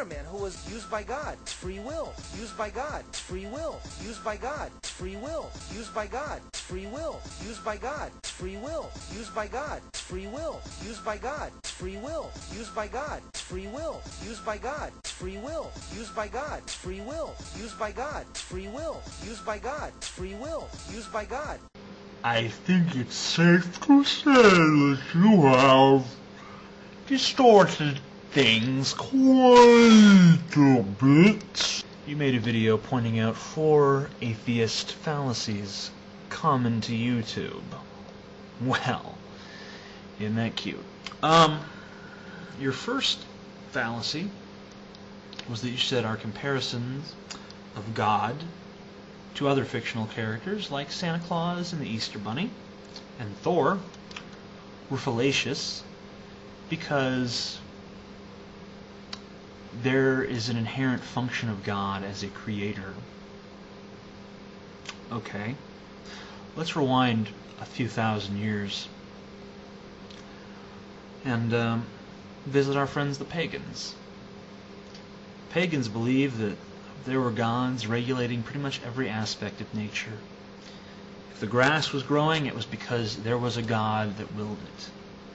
fireman who was used by God. Free will. Used by God. Free will. Used by God. Free will. Used by God. Free will. Used by God. Free will. Used by God. Free will. Used by God. Free will. Used by God. Free will. Used by God. Free will. Used by God. Free will. Used by God. Free will. Used by God. Free will. Used by God. I think it's safe to say that you have distorted things quite a bit. You made a video pointing out 4 atheist fallacies common to YouTube. Well, isn't that cute? Your first fallacy was that you said our comparisons of God to other fictional characters like Santa Claus and the Easter Bunny and Thor were fallacious because there is an inherent function of God as a creator. Okay, let's rewind a few thousand years and visit our friends the pagans. Pagans believed that there were gods regulating pretty much every aspect of nature. If the grass was growing, it was because there was a god that willed it.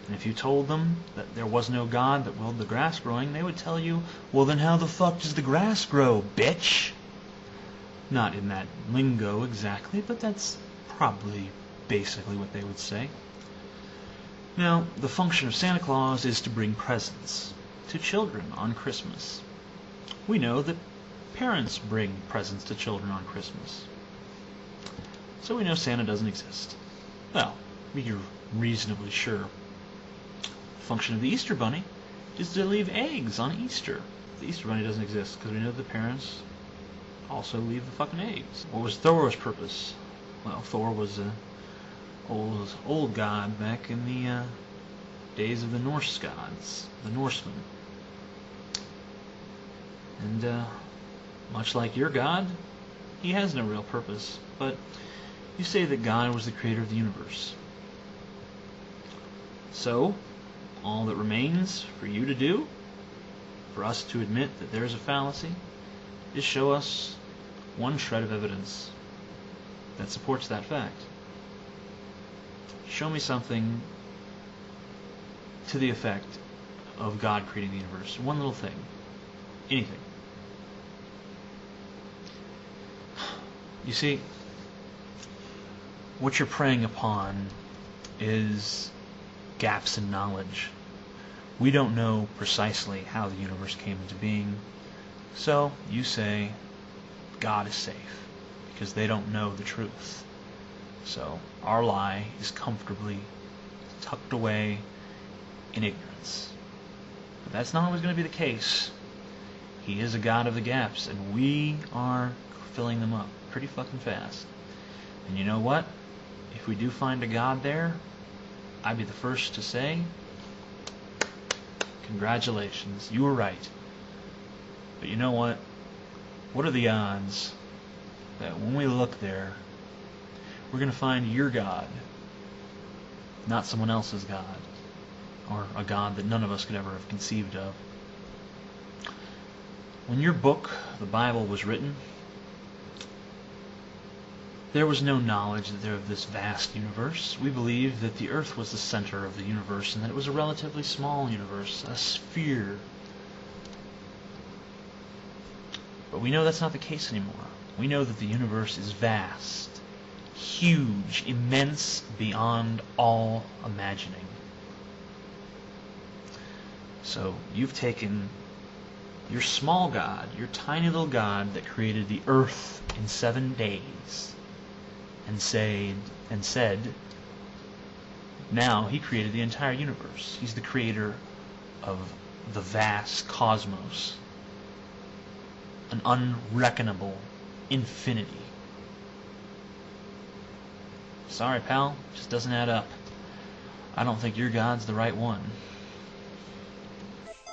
And if you told them that there was no god that willed the grass growing, they would tell you, well then how the fuck does the grass grow, bitch? Not in that lingo exactly, but that's probably basically what they would say. Now, the function of Santa Claus is to bring presents to children on Christmas. We know that parents bring presents to children on Christmas. So we know Santa doesn't exist. Well, we're reasonably sure. The function of the Easter Bunny is to leave eggs on Easter. The Easter Bunny doesn't exist because we know the parents also leave the fucking eggs. What was Thor's purpose? Well, Thor was an old god back in the days of the Norse gods, the Norsemen. And much like your God, he has no real purpose, but you say that God was the creator of the universe. So, all that remains for you to do, for us to admit that there is a fallacy, is show us one shred of evidence that supports that fact. Show me something to the effect of God creating the universe. One little thing. Anything. You see, what you're preying upon is gaps in knowledge. We don't know precisely how the universe came into being, so you say God is safe because they don't know the truth. So our lie is comfortably tucked away in ignorance. But that's not always going to be the case. He is a God of the gaps, and we are filling them up pretty fucking fast. And you know what? If we do find a God there, I'd be the first to say, congratulations, you were right. But you know what? What are the odds that when we look there, we're going to find your God, not someone else's God, or a God that none of us could ever have conceived of? When your book, the Bible, was written, there was no knowledge that there of this vast universe. We believed that the Earth was the center of the universe and that it was a relatively small universe, a sphere. But we know that's not the case anymore. We know that the universe is vast, huge, immense, beyond all imagining. So you've taken your small God, your tiny little God that created the Earth in 7 days, and said, now he created the entire universe. He's the creator of the vast cosmos, an unreckonable infinity. Sorry, pal, just doesn't add up. I don't think your God's the right one.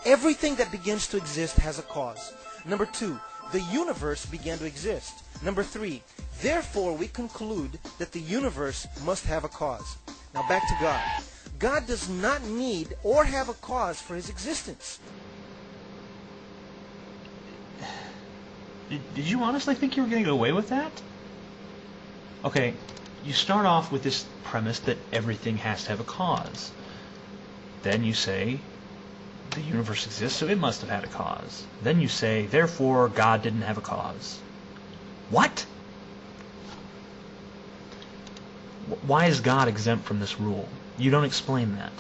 Everything that begins to exist has a cause. Number 2, the universe began to exist. Number 3, therefore we conclude that the universe must have a cause. Now back to God. God does not need or have a cause for his existence. Did you honestly think you were going to get away with that? Okay, you start off with this premise that everything has to have a cause. Then you say, the universe exists, so it must have had a cause. Then you say, therefore, God didn't have a cause. What? Why is God exempt from this rule? You don't explain that.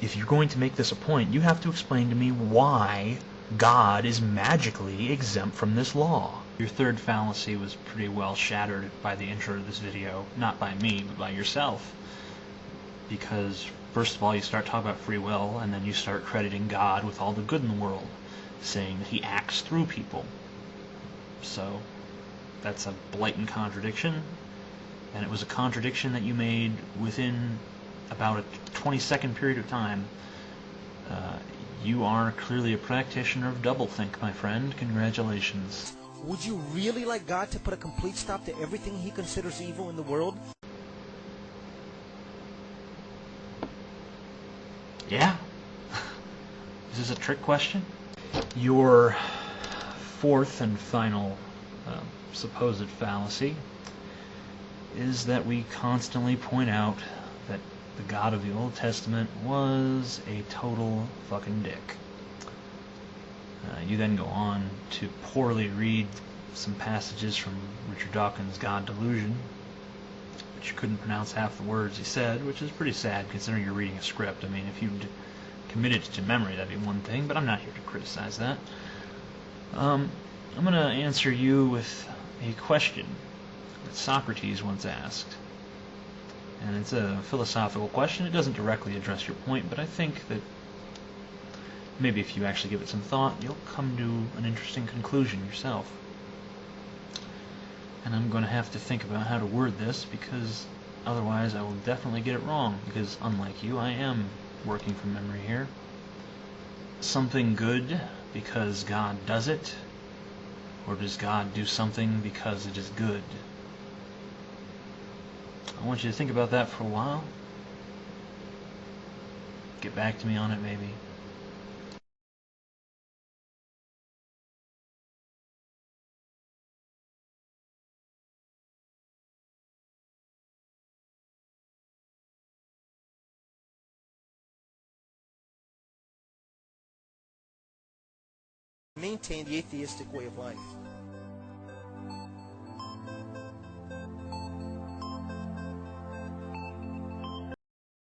If you're going to make this a point, you have to explain to me why God is magically exempt from this law. Your third fallacy was pretty well shattered by the intro to this video. Not by me, but by yourself. Because, first of all, you start talking about free will, and then you start crediting God with all the good in the world, saying that he acts through people. So, that's a blatant contradiction. And it was a contradiction that you made within about a 20-second period of time. You are clearly a practitioner of doublethink, my friend. Congratulations. Would you really like God to put a complete stop to everything he considers evil in the world? Yeah? Is this a trick question? Your fourth and final supposed fallacy is that we constantly point out that the God of the Old Testament was a total fucking dick. You then go on to poorly read some passages from Richard Dawkins' God Delusion, but you couldn't pronounce half the words he said, which is pretty sad considering you're reading a script. I mean, if you'd committed it to memory, that'd be one thing, but I'm not here to criticize that. I'm going to answer you with a question that Socrates once asked. And it's a philosophical question. It doesn't directly address your point, but I think that maybe if you actually give it some thought, you'll come to an interesting conclusion yourself. And I'm going to have to think about how to word this, because otherwise I will definitely get it wrong, because unlike you, I am working from memory here. Something good because God does it, or does God do something because it is good? I want you to think about that for a while. Get back to me on it, maybe. Maintain the atheistic way of life.